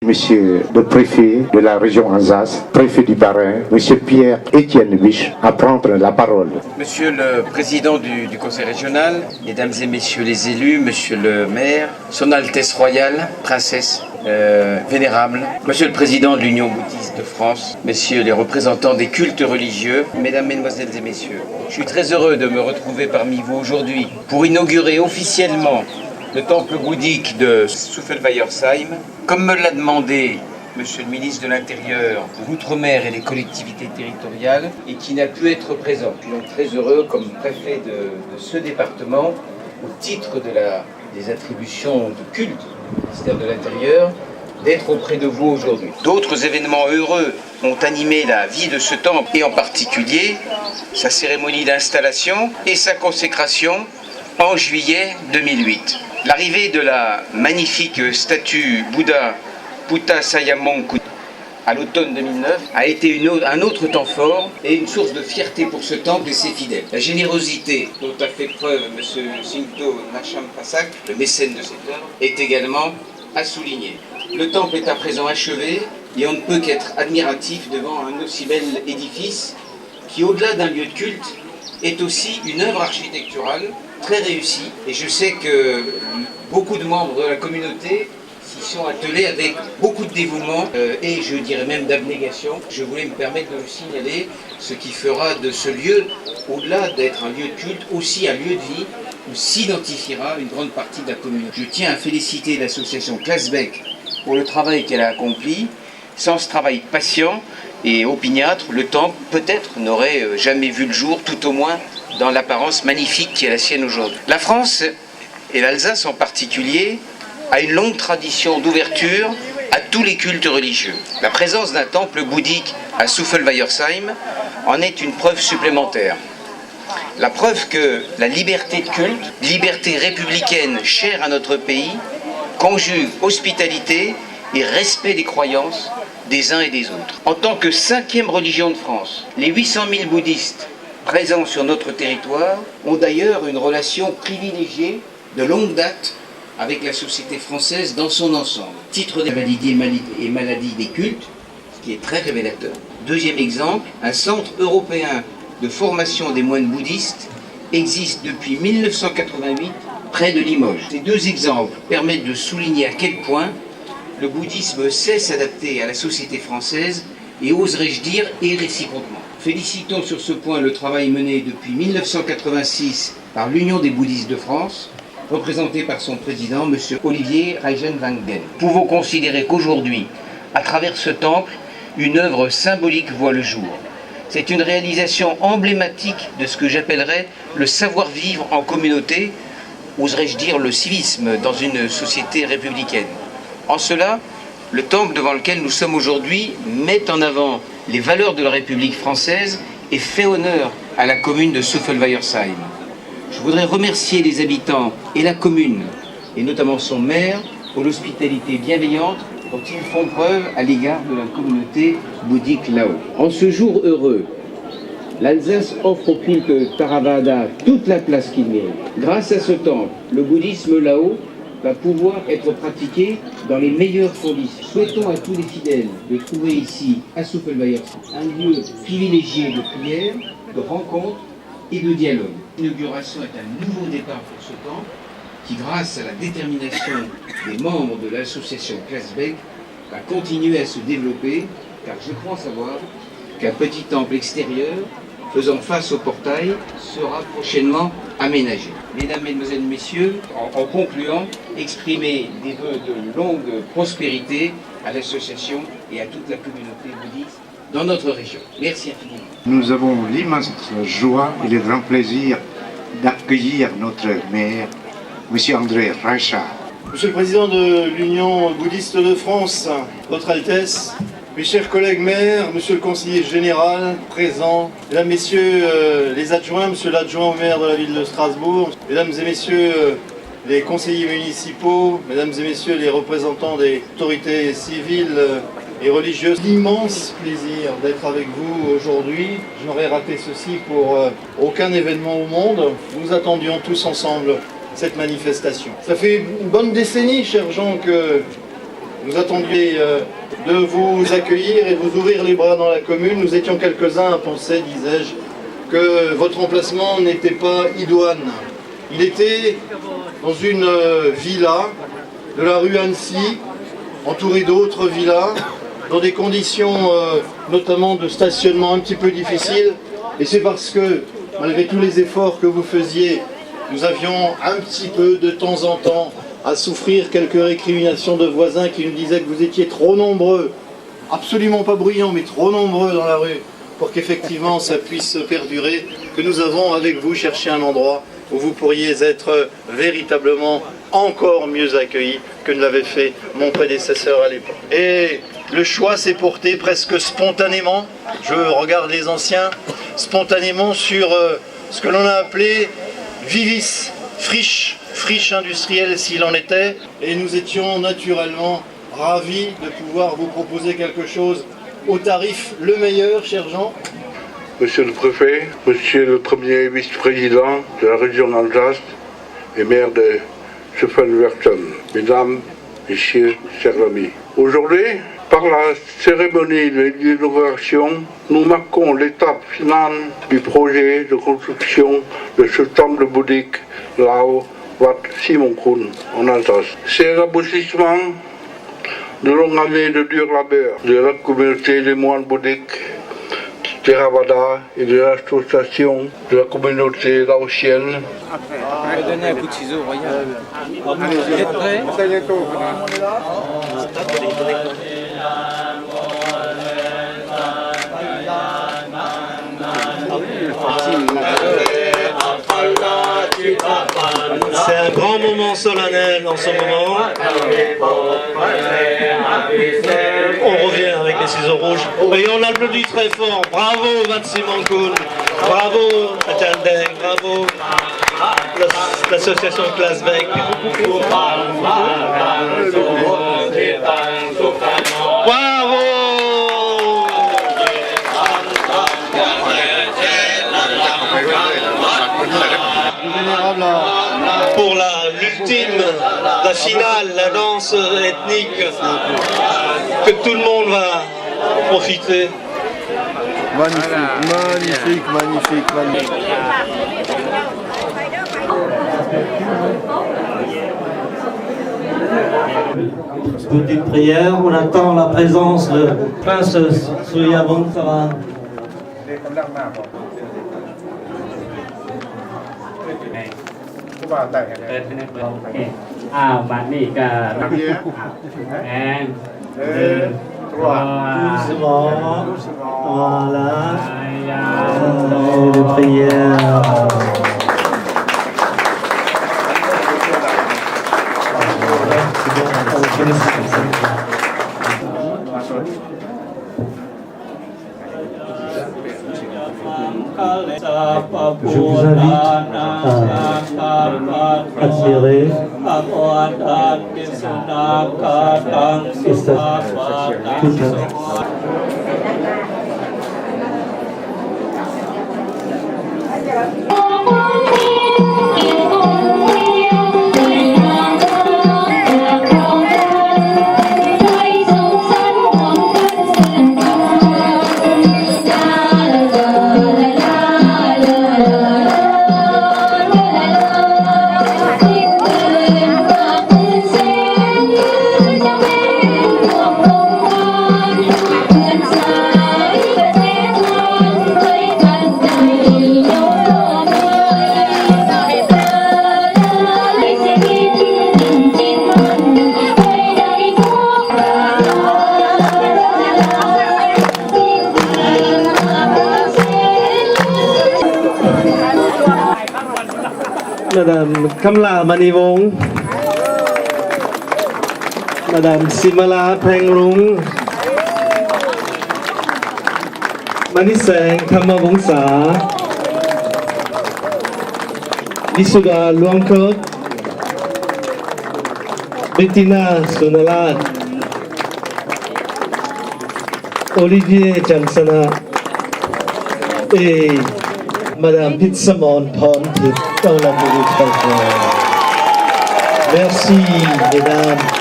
Monsieur le préfet de la région Alsace, préfet du Bas-Rhin, Monsieur Pierre-Étienne Biche, à prendre la parole. Monsieur le président du conseil régional, mesdames et messieurs les élus, monsieur le maire, son Altesse royale, princesse vénérable, monsieur le président de l'Union bouddhiste de France, messieurs les représentants des cultes religieux, mesdames, mesdemoiselles et messieurs, je suis très heureux de me retrouver parmi vous aujourd'hui pour inaugurer officiellement le temple bouddhique de Suffelweiersheim, comme me l'a demandé Monsieur le ministre de l'Intérieur, de l'Outre-mer et des collectivités territoriales, et qui n'a pu être présent. Je suis donc très heureux, comme préfet de ce département, au titre des attributions de culte du ministère de l'Intérieur, d'être auprès de vous aujourd'hui. D'autres événements heureux ont animé la vie de ce temple, et en particulier sa cérémonie d'installation et sa consécration en juillet 2008. L'arrivée de la magnifique statue Bouddha Putta Sayamon à l'automne 2009 a été un autre temps fort et une source de fierté pour ce temple et ses fidèles. La générosité dont a fait preuve M. Singto Nacham Pasak, le mécène de cette œuvre, est également à souligner. Le temple est à présent achevé et on ne peut qu'être admiratif devant un aussi bel édifice qui, au-delà d'un lieu de culte, est aussi une œuvre architecturale très réussie. Et je sais que beaucoup de membres de la communauté s'y sont attelés avec beaucoup de dévouement et je dirais même d'abnégation. Je voulais me permettre de le signaler, ce qui fera de ce lieu, au-delà d'être un lieu de culte, aussi un lieu de vie où s'identifiera une grande partie de la communauté. Je tiens à féliciter l'association Clasbec pour le travail qu'elle a accompli. Sans ce travail patient et opiniâtre, le temple peut-être n'aurait jamais vu le jour, tout au moins dans l'apparence magnifique qui est la sienne aujourd'hui. La France, et l'Alsace en particulier, a une longue tradition d'ouverture à tous les cultes religieux. La présence d'un temple bouddhique à Suffelweiersheim en est une preuve supplémentaire. La preuve que la liberté de culte, liberté républicaine chère à notre pays, conjugue hospitalité et respect des croyances des uns et des autres. En tant que 5e religion de France, les 800 000 bouddhistes présents sur notre territoire ont d'ailleurs une relation privilégiée de longue date avec la société française dans son ensemble. Titre des maladies et maladies des cultes, ce qui est très révélateur. Deuxième exemple, un centre européen de formation des moines bouddhistes existe depuis 1988 près de Limoges. Ces deux exemples permettent de souligner à quel point le bouddhisme sait s'adapter à la société française et, oserais-je dire, et réciproquement. Félicitons sur ce point le travail mené depuis 1986 par l'Union des bouddhistes de France, représentée par son président, M. Olivier Reijenwangen. Nous pouvons considérer qu'aujourd'hui, à travers ce temple, une œuvre symbolique voit le jour. C'est une réalisation emblématique de ce que j'appellerais le savoir-vivre en communauté, oserais-je dire le civisme dans une société républicaine. En cela, le temple devant lequel nous sommes aujourd'hui met en avant les valeurs de la République française et fait honneur à la commune de Suffelweiersheim. Je voudrais remercier les habitants et la commune, et notamment son maire, pour l'hospitalité bienveillante dont ils font preuve à l'égard de la communauté bouddhique Lao. En ce jour heureux, l'Alsace offre au culte Theravada toute la place qu'il mérite. Grâce à ce temple, le bouddhisme Lao va pouvoir être pratiqué dans les meilleures conditions. Souhaitons à tous les fidèles de trouver ici, à Suffelweiersheim, un lieu privilégié de prière, de rencontre et de dialogue. L'inauguration est un nouveau départ pour ce temple qui, grâce à la détermination des membres de l'association Clasbec, va continuer à se développer, car je crois savoir qu'un petit temple extérieur faisant face au portail sera prochainement aménagé. Mesdames, Mesdemoiselles, Messieurs, en concluant, exprimer des vœux de longue prospérité à l'association et à toute la communauté bouddhiste dans notre région. Merci infiniment. Nous avons l'immense joie et le grand plaisir d'accueillir notre maire, M. André Reichard. Monsieur le Président de l'Union bouddhiste de France, Votre Altesse, mes chers collègues maires, Monsieur le Conseiller général présent, Mesdames, Messieurs les adjoints, Monsieur l'adjoint au maire de la ville de Strasbourg, Mesdames et Messieurs les conseillers municipaux, Mesdames et Messieurs les représentants des autorités civiles et religieuses, l'immense plaisir d'être avec vous aujourd'hui. Je n'aurais raté ceci pour aucun événement au monde. Nous attendions tous ensemble cette manifestation. Ça fait une bonne décennie, cher Jean, que nous attendions de vous accueillir et de vous ouvrir les bras dans la commune. Nous étions quelques-uns à penser, disais-je, que votre emplacement n'était pas idoine. Il était dans une villa de la rue Annecy, entouré d'autres villas, dans des conditions notamment de stationnement un petit peu difficiles. Et c'est parce que, malgré tous les efforts que vous faisiez, nous avions un petit peu de temps en temps à souffrir quelques récriminations de voisins qui nous disaient que vous étiez trop nombreux, absolument pas bruyants, mais trop nombreux dans la rue, pour qu'effectivement ça puisse perdurer, que nous avons avec vous cherché un endroit où vous pourriez être véritablement encore mieux accueillis que ne l'avait fait mon prédécesseur à l'époque. Et le choix s'est porté presque spontanément, je regarde les anciens, spontanément sur ce que l'on a appelé vivis, friche industrielle s'il en était, et nous étions naturellement ravis de pouvoir vous proposer quelque chose au tarif le meilleur, cher Jean. Monsieur le préfet, monsieur le premier vice-président de la région d'Alsace et maire de Schöffenwerten, mesdames, messieurs, chers amis. Aujourd'hui, par la cérémonie de l'inauguration, nous marquons l'étape finale du projet de construction de ce temple bouddhique Lao Wat Simonkun en Alsace. C'est l'aboutissement de longues années de dur labeur de la communauté des moines bouddhiques Theravada et de l'association de la communauté laotienne. On va donner un coup de ciseau, regarde. Vous êtes prêts ? C'est un grand moment solennel en ce moment. On revient avec les ciseaux rouges. Et on applaudit très fort. Bravo Wat Simonkun. Bravo Atandeng. Bravo l'association Klasbeck. Bravo. Pour l'ultime, la finale, la danse ethnique, que tout le monde va profiter. Magnifique, magnifique, magnifique, magnifique. Petite prière, on attend la présence de Prince Suyavongsavan. บัดนี้ก็แอนVoilà. De prière. Je vous invite à admirer Madame Kamla Manivong, Madame Simala Pengrung, Maniseng Thamavongsa, Visuddha Luangkot, Bettina Sunalat, Olivier Jansana et Madame Pitsamon Pont dans la Merci, mesdames.